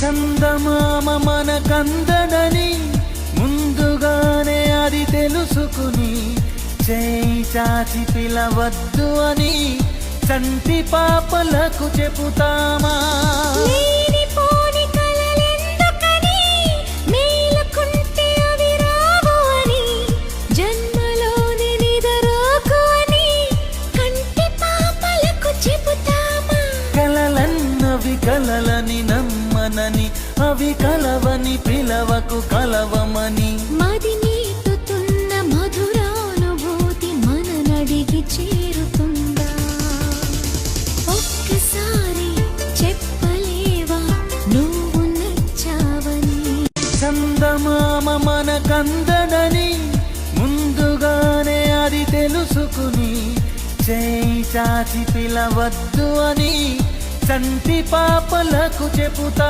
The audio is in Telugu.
చందమామ మన కందడని ముందుగానే అది తెలుసుకుని చేయి చాచి పిలవద్దు అని చంటి పాపలకు చెబుతామా? కలలన్నవి కలలని నమ్మనని, అవి కలవని పిలవకు కలవమని. మది నీటుతున్న మధురానుభూతి మననడిగి చేరుతుందా? ఒక్కసారి చెప్పలేవా నువ్వు నచ్చావని? చందమామ మన కందడని ముందుగానే అది తెలుసుకుని చేయి చాచి పిలవద్దు అని చంటి పాపలకు చెబుతా.